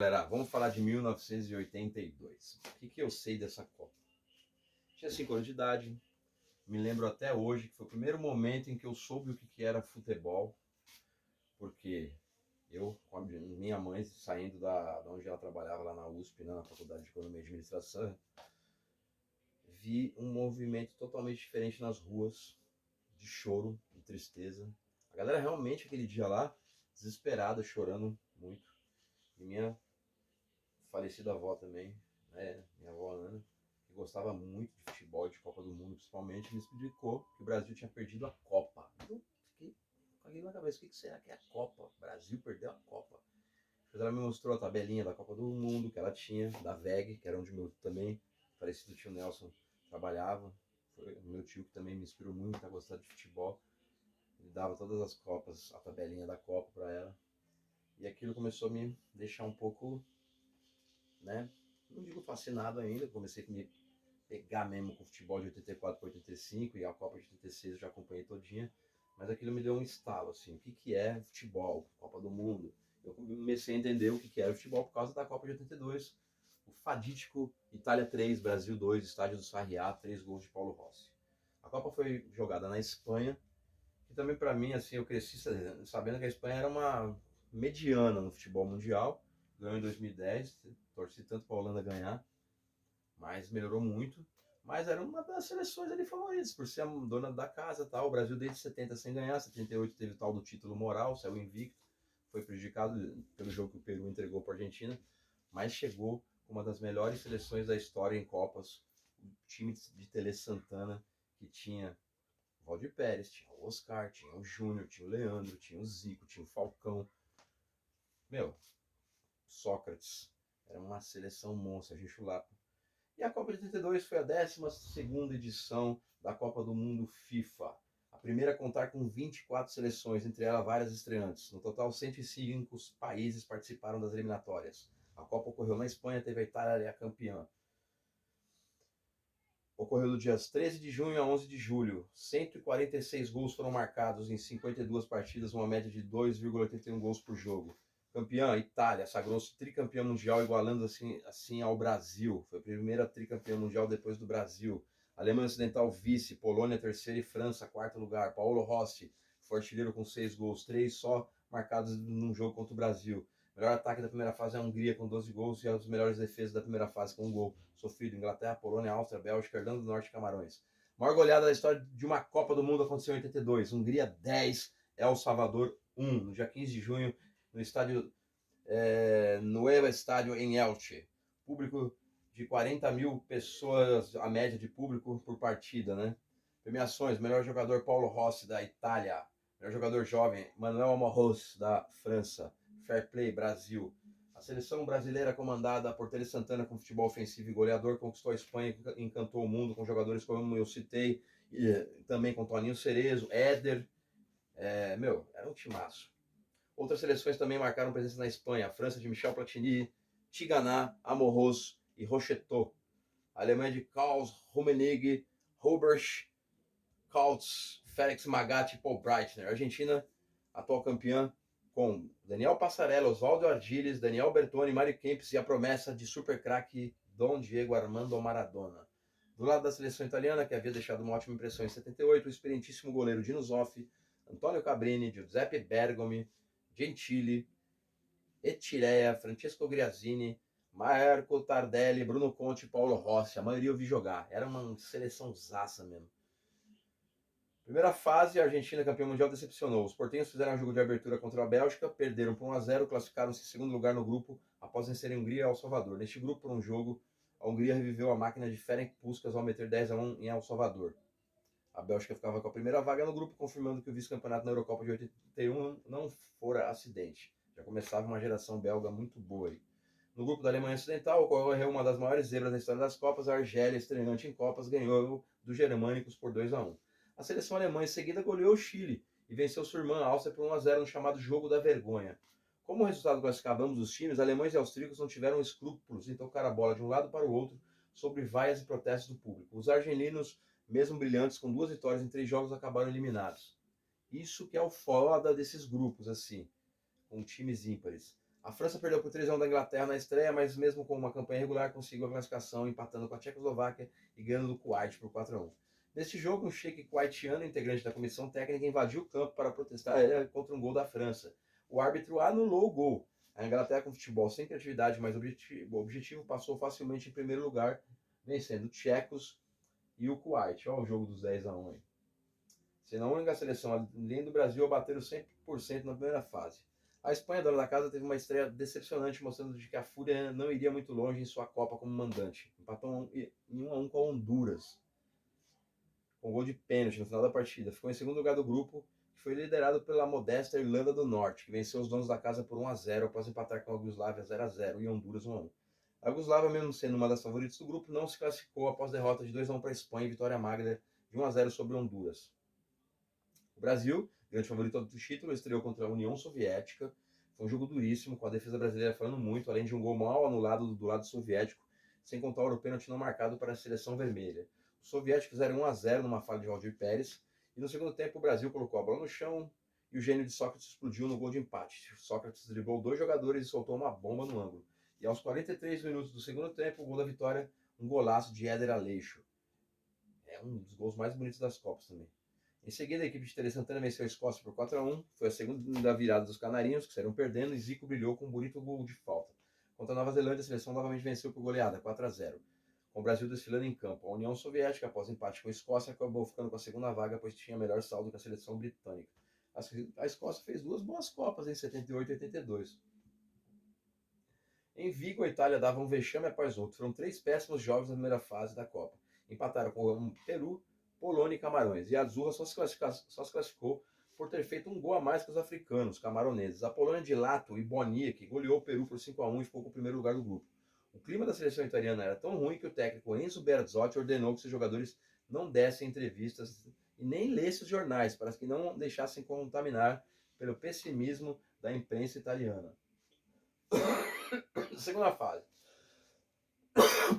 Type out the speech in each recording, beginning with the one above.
Galera, vamos falar de 1982. O que eu sei dessa Copa? Tinha 5 anos de idade, me lembro até hoje que foi o primeiro momento em que eu soube o que era futebol, porque eu, com a minha mãe, saindo da onde ela trabalhava lá na USP, na Faculdade de Economia e Administração, vi um movimento totalmente diferente nas ruas, de choro, de tristeza. A galera realmente, aquele dia lá, desesperada, chorando muito. E minha falecida avó também, né, minha avó Ana, que gostava muito de futebol, de Copa do Mundo principalmente, me explicou que o Brasil tinha perdido a Copa. Eu fiquei com aquilo na cabeça, o que será que é a Copa? O Brasil perdeu a Copa. Depois ela me mostrou a tabelinha da Copa do Mundo que ela tinha, da VEG, que era onde meu também, falecido tio Nelson, trabalhava. Foi o meu tio que também me inspirou muito a gostar de futebol. Ele dava todas as Copas, a tabelinha da Copa para ela. E aquilo começou a me deixar um pouco, né, não digo fascinado ainda, comecei a me pegar mesmo com o futebol de 84 para 85 e a Copa de 86 eu já acompanhei todinha, mas aquilo me deu um estalo, assim, o que é futebol, Copa do Mundo. Eu comecei a entender o que era futebol por causa da Copa de 82, o fadídico Itália 3, Brasil 2, estádio do Sarriá, 3 gols de Paulo Rossi. A Copa foi jogada na Espanha, que também para mim, assim, eu cresci sabendo que a Espanha era uma mediana no futebol mundial, ganhou em 2010, torci tanto para a Holanda ganhar, mas melhorou muito. Mas era uma das seleções ali favoritas, por ser a dona da casa, tal. O Brasil desde 70 sem ganhar, 78 teve o tal do título moral, saiu invicto, foi prejudicado pelo jogo que o Peru entregou para a Argentina, mas chegou com uma das melhores seleções da história em Copas, o time de Tele Santana, que tinha o Valdir Pérez, tinha o Oscar, tinha o Júnior, tinha o Leandro, tinha o Zico, tinha o Falcão. Meu, Sócrates. Era uma seleção monstra, a gente chulapa. E a Copa de 82 foi a 12ª edição da Copa do Mundo FIFA. A primeira a contar com 24 seleções, entre elas várias estreantes. No total, 105 países participaram das eliminatórias. A Copa ocorreu na Espanha, teve a Itália a campeã. Ocorreu do dias 13 de junho a 11 de julho. 146 gols foram marcados em 52 partidas, uma média de 2,81 gols por jogo. Campeã, Itália, sagrou-se tricampeã mundial, igualando assim ao Brasil. Foi a primeira tricampeã mundial depois do Brasil. Alemanha Ocidental, vice. Polônia, terceiro. E França, quarto lugar. Paulo Rossi foi artilheiro com 6 gols, 3 só marcados num jogo contra o Brasil. O melhor ataque da primeira fase é a Hungria, com 12 gols, e as melhores defesas da primeira fase, com 1 gol sofrido. Inglaterra, Polônia, Áustria, Bélgica, Irlanda do Norte e Camarões. A maior goleada da história de uma Copa do Mundo aconteceu em 82. Hungria 10, El Salvador 1, no dia 15 de junho, no estádio Nueva Estádio em Elche. Público de 40 mil pessoas, a média de público por partida, né? Premiações: melhor jogador Paulo Rossi, da Itália. Melhor jogador jovem Manuel Amorros, da França. Fair Play, Brasil. A seleção brasileira, comandada por Tele Santana, com futebol ofensivo e goleador, conquistou a Espanha e encantou o mundo com jogadores como eu citei, e também com Toninho Cerezo, Éder. Era um timaço. Outras seleções também marcaram presença na Espanha: a França de Michel Platini, Tigana, Amorros e Rocheteau. A Alemanha de Karl Rummenigge, Robert Kautz, Félix Magath e Paul Breitner. A Argentina, atual campeã, com Daniel Passarella, Oswaldo Ardiles, Daniel Bertoni, Mário Kempis e a promessa de super craque Dom Diego Armando Maradona. Do lado da seleção italiana, que havia deixado uma ótima impressão em 78, o experientíssimo goleiro Dino Zoff, Antonio Cabrini, Giuseppe Bergomi, Gentili, Etirea, Francesco Griazzini, Marco Tardelli, Bruno Conte e Paulo Rossi. A maioria eu vi jogar. Era uma seleção zaça mesmo. Primeira fase, a Argentina, campeã mundial, decepcionou. Os portenhos fizeram um jogo de abertura contra a Bélgica, perderam por 1-0, classificaram-se em segundo lugar no grupo após vencerem a Hungria e El Salvador. Neste grupo, por um jogo, a Hungria reviveu a máquina de Ferenc Puskás ao meter 10-1 em El Salvador. A Bélgica ficava com a primeira vaga no grupo, confirmando que o vice-campeonato na Eurocopa de 81 não fora acidente. Já começava uma geração belga muito boa aí. No grupo da Alemanha Ocidental, ocorreu uma das maiores zebras da história das Copas. A Argélia, estreante em Copas, ganhou dos germânicos por 2-1. A seleção alemã em seguida goleou o Chile e venceu sua irmã Áustria por 1-0 no chamado Jogo da Vergonha. Como o resultado classificava ambos os times, alemães e austríacos não tiveram escrúpulos em tocar a bola de um lado para o outro sobre vaias e protestos do público. Os argelinos, mesmo brilhantes, com 2 vitórias em 3 jogos, acabaram eliminados. Isso que é o foda desses grupos, assim, com times ímpares. A França perdeu por 3-1 da Inglaterra na estreia, mas mesmo com uma campanha regular conseguiu a classificação, empatando com a Tchecoslováquia e ganhando do Kuwait por 4-1. Neste jogo, um cheque kuwaitiano, integrante da comissão técnica, invadiu o campo para protestar contra um gol da França. O árbitro anulou o gol. A Inglaterra, com futebol sem criatividade, mas objetivo, passou facilmente em primeiro lugar, vencendo tchecos e o Kuwait. Olha o jogo dos 10-1 aí. Sendo a única seleção além do Brasil a bater os 100% na primeira fase. A Espanha, dona da casa, teve uma estreia decepcionante, mostrando que a Fúria não iria muito longe em sua Copa como mandante. Empatou em 1-1 com Honduras, com gol de pênalti no final da partida. Ficou em segundo lugar do grupo, que foi liderado pela modesta Irlanda do Norte, que venceu os donos da casa por 1-0 após empatar com a Iugoslávia 0-0 e Honduras 1-1. A Iugoslávia, mesmo sendo uma das favoritas do grupo, não se classificou após derrota de 2-1 para a Espanha e vitória magra de 1-0 sobre Honduras. O Brasil, grande favorito do título, estreou contra a União Soviética. Foi um jogo duríssimo, com a defesa brasileira falando muito, além de um gol mal anulado do lado soviético, sem contar o pênalti não marcado para a seleção vermelha. Os soviéticos fizeram 1-0 numa falha de Valdir Pérez, e no segundo tempo o Brasil colocou a bola no chão e o gênio de Sócrates explodiu no gol de empate. Sócrates driblou 2 jogadores e soltou uma bomba no ângulo. E aos 43 minutos do segundo tempo, o gol da vitória, um golaço de Éder Aleixo. É um dos gols mais bonitos das Copas também. Em seguida, a equipe de Tele Santana venceu a Escócia por 4-1. Foi a segunda virada dos canarinhos, que saíram perdendo, e Zico brilhou com um bonito gol de falta. Contra a Nova Zelândia, a seleção novamente venceu por goleada, 4-0, com o Brasil desfilando em campo. A União Soviética, após empate com a Escócia, acabou ficando com a segunda vaga, pois tinha melhor saldo que a seleção britânica. A Escócia fez 2 boas Copas, em 78 e 82. Em Vigo, a Itália dava um vexame após outro. Foram 3 péssimos jogos na primeira fase da Copa. Empataram com o Peru, Polônia e Camarões. E a Azurra só se classificou por ter feito um gol a mais que os africanos, camaroneses. A Polônia de Lato e Bonia, que goleou o Peru por 5-1 e ficou com o primeiro lugar do grupo. O clima da seleção italiana era tão ruim que o técnico Enzo Berzotto ordenou que seus jogadores não dessem entrevistas e nem lessem os jornais, para que não deixassem contaminar pelo pessimismo da imprensa italiana. Segunda fase.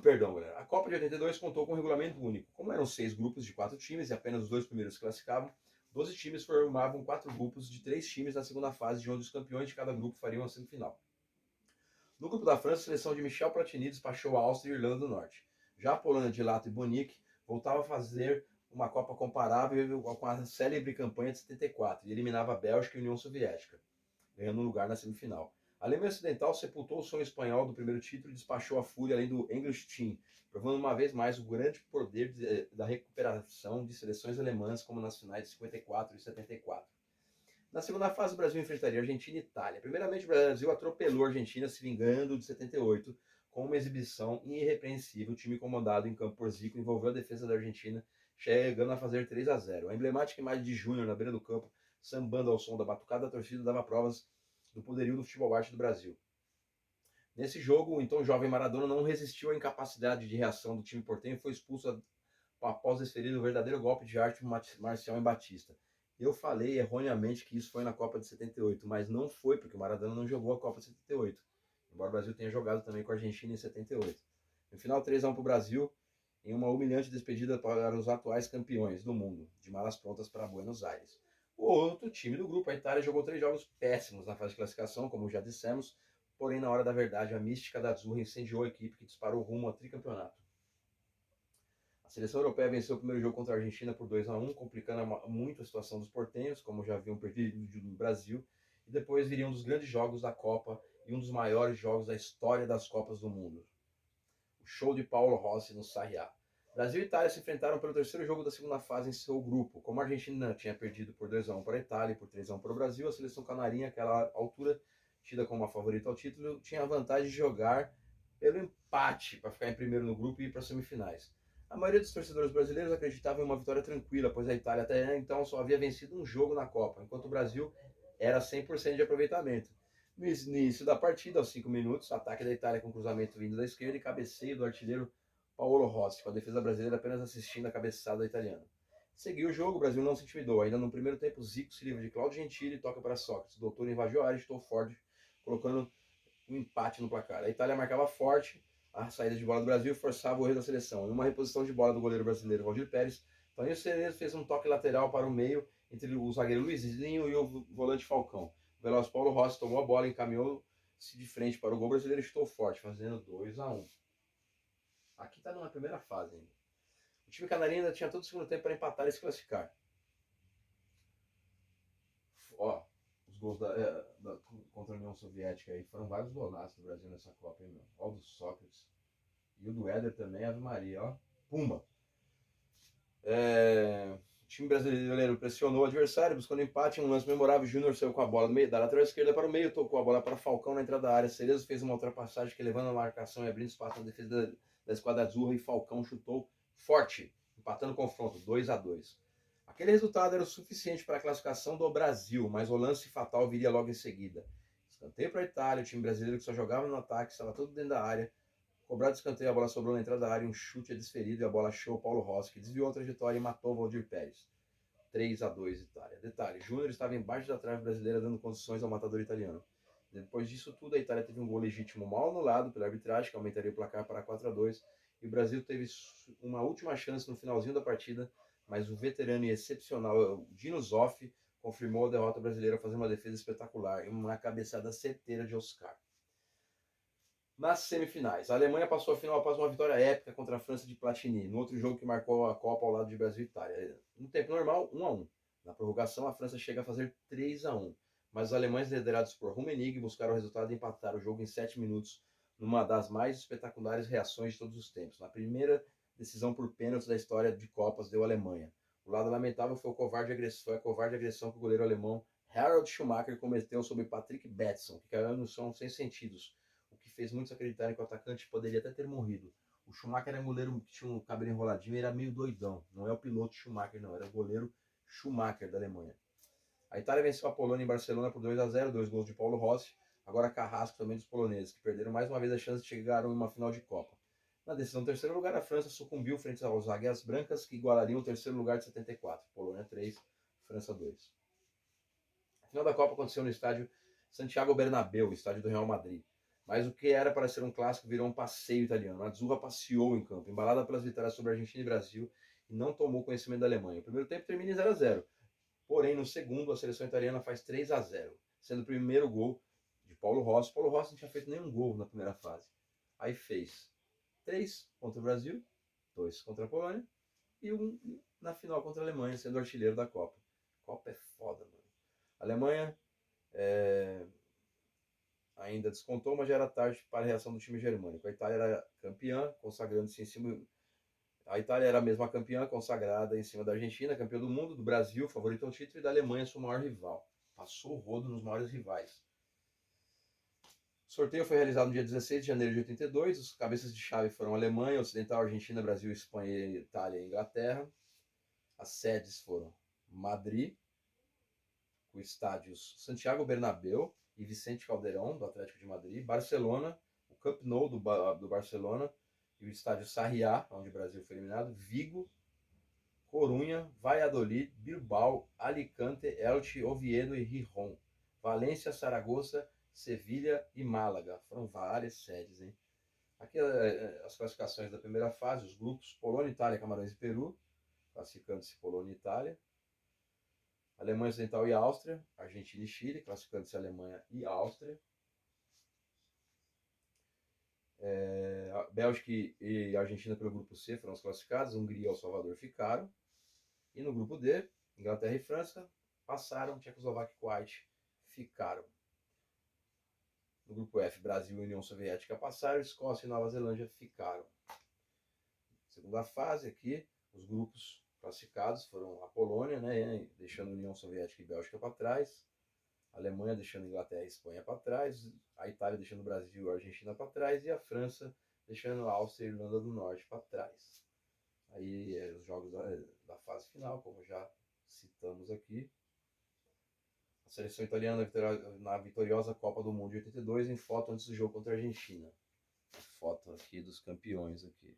Perdão, galera. A Copa de 82 contou com um regulamento único. Como eram 6 grupos de 4 times e apenas os 2 primeiros se classificavam, 12 times formavam 4 grupos de 3 times na segunda fase, de onde os campeões de cada grupo fariam a semifinal. No grupo da França, a seleção de Michel Platini despachou a Áustria e a Irlanda do Norte. Já a Polônia de Lato e Boniek voltava a fazer uma Copa comparável com a célebre campanha de 74 e eliminava a Bélgica e a União Soviética, ganhando um lugar na semifinal. A Alemanha Ocidental sepultou o sonho espanhol do primeiro título e despachou a Fúria além do English Team, provando uma vez mais o grande poder da recuperação de seleções alemãs, como nas finais de 54 e 74. Na segunda fase, o Brasil enfrentaria Argentina e Itália. Primeiramente, o Brasil atropelou a Argentina, se vingando de 78, com uma exibição irrepreensível. O time comandado em campo por Zico envolveu a defesa da Argentina, chegando a fazer 3-0. A emblemática imagem de Júnior na beira do campo, sambando ao som da batucada da torcida, dava provas do poderio do futebol arte do Brasil. Nesse jogo, o então jovem Maradona não resistiu à incapacidade de reação do time portenho e foi expulso após desferir o verdadeiro golpe de arte marcial em Batista. Eu falei erroneamente que isso foi na Copa de 78, mas não foi, porque o Maradona não jogou a Copa de 78, embora o Brasil tenha jogado também com a Argentina em 78. No final, 3-1 para o Brasil, em uma humilhante despedida para os atuais campeões do mundo, de malas prontas para Buenos Aires. O outro time do grupo, a Itália, jogou 3 jogos péssimos na fase de classificação, como já dissemos, porém, na hora da verdade, a mística da Azurra incendiou a equipe que disparou rumo ao tricampeonato. A seleção europeia venceu o primeiro jogo contra a Argentina por 2-1, complicando muito a situação dos portenhos, como já haviam perdido do Brasil, e depois viria um dos grandes jogos da Copa e um dos maiores jogos da história das Copas do Mundo. O show de Paulo Rossi no Sarriá. Brasil e Itália se enfrentaram pelo terceiro jogo da segunda fase em seu grupo. Como a Argentina tinha perdido por 2-1 para a Itália e por 3-1 para o Brasil, a seleção canarinha, àquela altura, tida como a favorita ao título, tinha a vantagem de jogar pelo empate para ficar em primeiro no grupo e ir para as semifinais. A maioria dos torcedores brasileiros acreditava em uma vitória tranquila, pois a Itália até então só havia vencido um jogo na Copa, enquanto o Brasil era 100% de aproveitamento. No início da partida, aos 5 minutos, ataque da Itália com cruzamento vindo da esquerda e cabeceio do artilheiro Paolo Rossi, com a defesa brasileira apenas assistindo a cabeçada italiana. Seguiu o jogo, o Brasil não se intimidou. Ainda no primeiro tempo, Zico se livra de Claudio Gentili e toca para Sócrates. O doutor invadiu a área e chutou forte, colocando um empate no placar. A Itália marcava forte a saída de bola do Brasil e forçava o erro da seleção. Em uma reposição de bola do goleiro brasileiro Valdir Pérez, Toninho Cerezo fez um toque lateral para o meio entre o zagueiro Luizinho e o volante Falcão. O veloz Paulo Rossi tomou a bola, encaminhou de frente para o gol, o brasileiro chutou forte, fazendo 2-1. Aqui está na primeira fase ainda. O time canarinho ainda tinha todo o segundo tempo para empatar e se classificar. Ó, os gols contra a União Soviética aí foram vários golaços do Brasil nessa Copa, hein, meu? Ó, o do Sócrates. E o do Éder também, Ave Maria, ó. Pumba! O time brasileiro pressionou o adversário, buscando empate. Um lance memorável, Júnior saiu com a bola do meio, da lateral esquerda para o meio, tocou a bola para Falcão na entrada da área. Cerezo fez uma ultrapassagem que, levando a marcação e abrindo espaço na defesa da esquadra azul, e Falcão chutou forte, empatando o confronto, 2-2. Aquele resultado era o suficiente para a classificação do Brasil, mas o lance fatal viria logo em seguida. Escanteio para a Itália, o time brasileiro que só jogava no ataque, estava todo dentro da área. Cobrado escanteio, a bola sobrou na entrada da área, um chute é desferido e a bola achou o Paulo Rossi, que desviou a trajetória e matou o Valdir Pérez. 3-2 Itália. Detalhe, Júnior estava embaixo da trave brasileira dando condições ao matador italiano. Depois disso tudo, a Itália teve um gol legítimo mal anulado pela arbitragem, que aumentaria o placar para 4-2, e o Brasil teve uma última chance no finalzinho da partida, mas o veterano e excepcional Dino Zoff confirmou a derrota brasileira fazendo uma defesa espetacular e uma cabeçada certeira de Oscar. Nas semifinais, a Alemanha passou a final após uma vitória épica contra a França de Platini, no outro jogo que marcou a Copa ao lado de Brasil e Itália. No tempo normal, 1-1. Na prorrogação, a França chega a fazer 3-1, mas os alemães, liderados por Rummenigge, buscaram o resultado e empataram o jogo em 7 minutos, numa das mais espetaculares reações de todos os tempos. Na primeira decisão por pênaltis da história de Copas, deu a Alemanha. O lado lamentável foi a covarde agressão que o goleiro alemão Harald Schumacher cometeu sobre Patrick Betson, que caiu no chão sem sentidos, o que fez muitos acreditarem que o atacante poderia até ter morrido. O Schumacher era um goleiro que tinha um cabelo enroladinho e era meio doidão. Não é o piloto Schumacher, não. Era o goleiro Schumacher da Alemanha. A Itália venceu a Polônia em Barcelona por 2-0, 2 gols de Paulo Rossi. Agora carrasco também dos poloneses, que perderam mais uma vez a chance de chegar em uma final de Copa. Na decisão do terceiro lugar, a França sucumbiu frente aos Águias Brancas, que igualariam o terceiro lugar de 74. Polônia 3, França 2. A final da Copa aconteceu no estádio Santiago Bernabéu, estádio do Real Madrid. Mas o que era para ser um clássico virou um passeio italiano. A Azzurra passeou em campo, embalada pelas vitórias sobre a Argentina e Brasil, e não tomou conhecimento da Alemanha. O primeiro tempo termina em 0-0. Porém, no segundo, a seleção italiana faz 3-0, sendo o primeiro gol de Paulo Rossi. Paulo Rossi não tinha feito nenhum gol na primeira fase. Aí fez 3 contra o Brasil, 2 contra a Polônia e 1 na final contra a Alemanha, sendo o artilheiro da Copa. Copa é foda, mano. A Alemanha ainda descontou, mas já era tarde para a reação do time germânico. A Itália era campeã, consagrando-se em cima. A Itália era a mesma campeã, consagrada em cima da Argentina, campeã do mundo, do Brasil, favorito ao título, e da Alemanha, sua maior rival. Passou o rodo nos maiores rivais. O sorteio foi realizado no dia 16 de janeiro de 82. Os cabeças de chave foram Alemanha, Ocidental, Argentina, Brasil, Espanha, Itália e Inglaterra. As sedes foram Madrid, com estádios Santiago Bernabéu e Vicente Calderón, do Atlético de Madrid, Barcelona, o Camp Nou do Barcelona e o estádio Sarriá, onde o Brasil foi eliminado, Vigo, Corunha, Valladolid, Bilbao, Alicante, Elche, Oviedo e Gijón, Valência, Saragoça, Sevilha e Málaga. Foram várias sedes, hein? Aqui as classificações da primeira fase, os grupos: Polônia, Itália, Camarões e Peru, classificando-se Polônia e Itália. Alemanha Ocidental e Áustria, Argentina e Chile, classificando-se Alemanha e Áustria. Bélgica e Argentina pelo grupo C foram os classificados, Hungria e El Salvador ficaram. E no grupo D, Inglaterra e França passaram, Tchecoslováquia e Kuwait ficaram. No grupo F, Brasil e União Soviética passaram, Escócia e Nova Zelândia ficaram. Segunda fase aqui, os grupos classificados foram a Polônia, né, deixando a União Soviética e Bélgica para trás, a Alemanha deixando a Inglaterra e Espanha para trás, a Itália deixando o Brasil e a Argentina para trás, e a França deixando a Áustria e a Irlanda do Norte para trás. Aí os jogos da fase final, como já citamos aqui. A seleção italiana na vitoriosa Copa do Mundo de 82, em foto antes do jogo contra a Argentina. A foto aqui dos campeões aqui.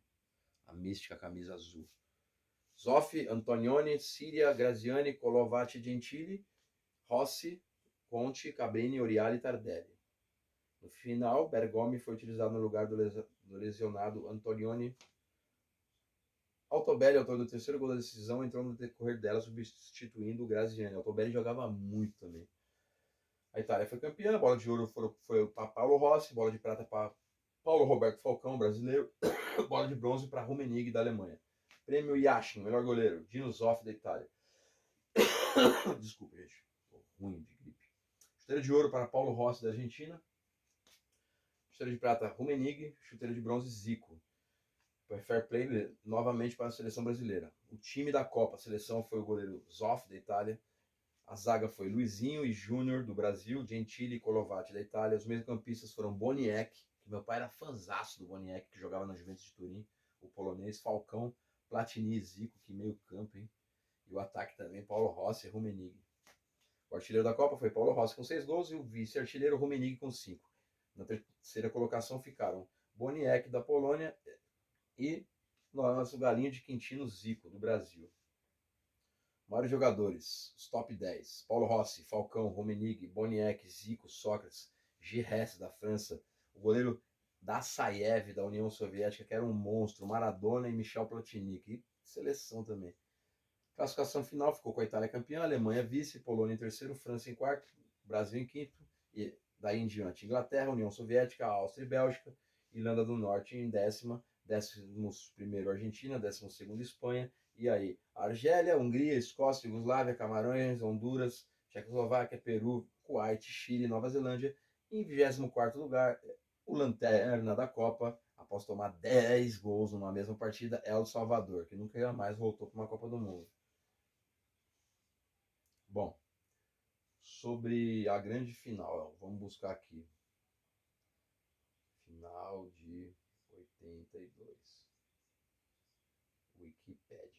A mística camisa azul. Zoff, Antonioni, Siria, Graziani, Colovati, Gentili, Rossi, Conti, Cabrini, Oriali e Tardelli. No final, Bergomi foi utilizado no lugar do lesionado Antonioni. Altobelli, autor do terceiro gol da decisão, entrou no decorrer dela, substituindo o Graziani. Altobelli jogava muito também. A Itália foi campeã, bola de ouro foi para Paulo Rossi, bola de prata para Paulo Roberto Falcão, brasileiro, bola de bronze para Rummenigge, da Alemanha. Prêmio Yashin, melhor goleiro, Dino Zoff, da Itália. Desculpa, gente, tô ruim de gripe. Chuteira de ouro para Paulo Rossi, da Argentina. Chuteira de prata, Rummenigge. Chuteira de bronze, Zico. Fair play novamente para a seleção brasileira. O time da Copa, a seleção foi o goleiro Zoff, da Itália. A zaga foi Luizinho e Júnior, do Brasil. Gentili e Colovati, da Itália. Os meio-campistas foram Boniek, que meu pai era fãzaço do Boniek, que jogava na Juventus de Turim. O polonês, Falcão, Platini e Zico, que meio campo, hein? E o ataque também, Paulo Rossi e Rummenigge. O artilheiro da Copa foi Paulo Rossi com 6 gols e o vice-artilheiro Rummenigge com 5. Na terceira colocação ficaram Boniek, da Polônia, e nosso galinho de Quintino, Zico, do Brasil. Maiores jogadores, os top 10. Paulo Rossi, Falcão, Rummenigge, Boniek, Zico, Sócrates, Giresse, da França. O goleiro Dassaev, da União Soviética, que era um monstro. Maradona e Michel Platini, que seleção também. Classificação final ficou com a Itália campeã, Alemanha vice, Polônia em terceiro, França em quarto, Brasil em quinto, e daí em diante Inglaterra, União Soviética, Áustria e Bélgica, Irlanda do Norte em décima, 11º Argentina, 12º Espanha, e aí Argélia, Hungria, Escócia, Iugoslávia, Camarões, Honduras, Tchecoslováquia, Peru, Kuwait, Chile, Nova Zelândia, e em 24º lugar, o lanterna da Copa, após tomar 10 gols numa mesma partida, El Salvador, que nunca mais voltou para uma Copa do Mundo. Bom, sobre a grande final, vamos buscar aqui. Final de 82. Wikipédia.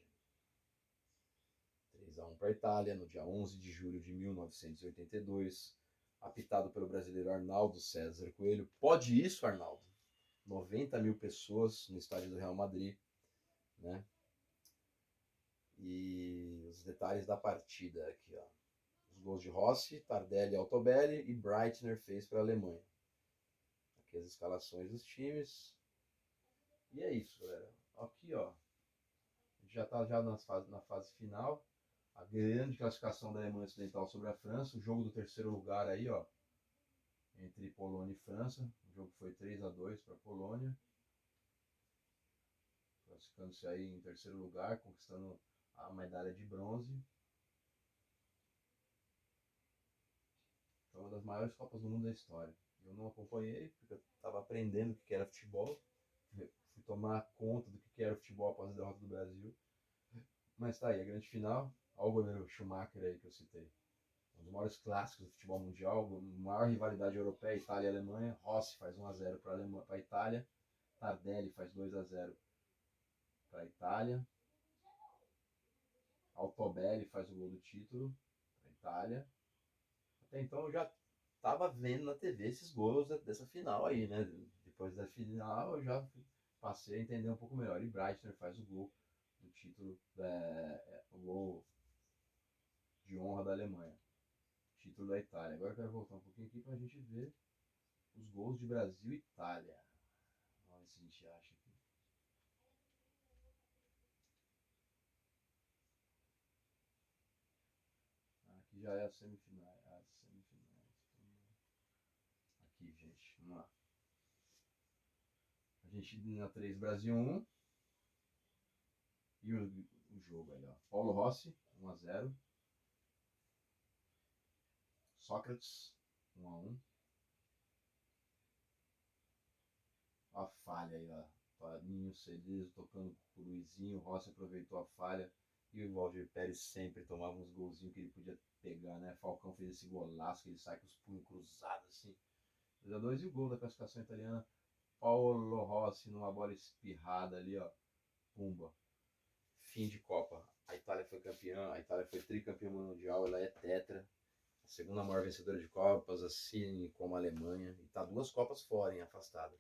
3-1 para a Itália, no dia 11 de julho de 1982. Apitado pelo brasileiro Arnaldo César Coelho. Pode isso, Arnaldo? 90 mil pessoas no estádio do Real Madrid, né? E os detalhes da partida aqui, ó. Os gols de Rossi, Tardelli, Altobelli e Breitner fez para a Alemanha. Aqui as escalações dos times. E é isso, galera. Aqui, ó. A gente já está na fase final. A grande classificação da Alemanha Ocidental sobre a França. O jogo do terceiro lugar aí, ó. Entre Polônia e França. O jogo foi 3-2 para a Polônia. Classificando-se aí em terceiro lugar, conquistando a medalha de bronze. Foi uma das maiores Copas do Mundo da história. Eu não acompanhei, porque eu estava aprendendo o que era futebol. Fui tomar conta do que era futebol após a derrota do Brasil. Mas tá aí, a grande final. Olha o goleiro Schumacher aí que eu citei. Um dos maiores clássicos do futebol mundial. A maior rivalidade europeia, Itália e Alemanha. Rossi faz 1-0 para a Itália. Tardelli faz 2-0 para a Itália. Altobelli faz o gol do título para a Itália. Até então eu já estava vendo na TV esses gols dessa final aí, né? Depois da final eu já passei a entender um pouco melhor. E Breitner faz o gol do título, o gol de honra da Alemanha. Título da Itália. Agora eu quero voltar um pouquinho aqui para a gente ver os gols de Brasil e Itália. Vamos ver se a gente acha aqui. Aqui já é a semifinal. Aqui, gente. Vamos lá. Argentina 3, Brasil 1. E o jogo aí, ó. Paulo Rossi, 1-0. Sócrates, 1-1. A falha aí, ó. Parinho, Cerezo tocando pro Luizinho. O Rossi aproveitou a falha. E o Valdir Pérez sempre tomava uns golzinhos que ele podia pegar, né? Falcão fez esse golaço que ele sai com os punhos cruzados assim. 2-2 e o gol da classificação italiana. Paulo Rossi numa bola espirrada ali, ó. Pumba. Fim de Copa. A Itália foi campeã, a Itália foi tricampeã mundial, ela é tetra. A segunda maior vencedora de Copas, assim como a Alemanha. E tá 2 Copas fora, hein, afastada.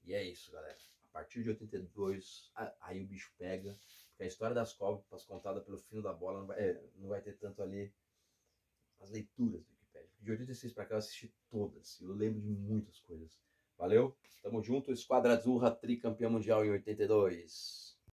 E é isso, galera. A partir de 82, aí o bicho pega. Porque a história das Copas, contada pelo fino da bola, não vai ter tanto ali as leituras do Wikipedia. De 86 pra cá eu assisti todas. E eu lembro de muitas coisas. Valeu? Tamo junto. Esquadra Azzurra, tricampeã mundial em 82.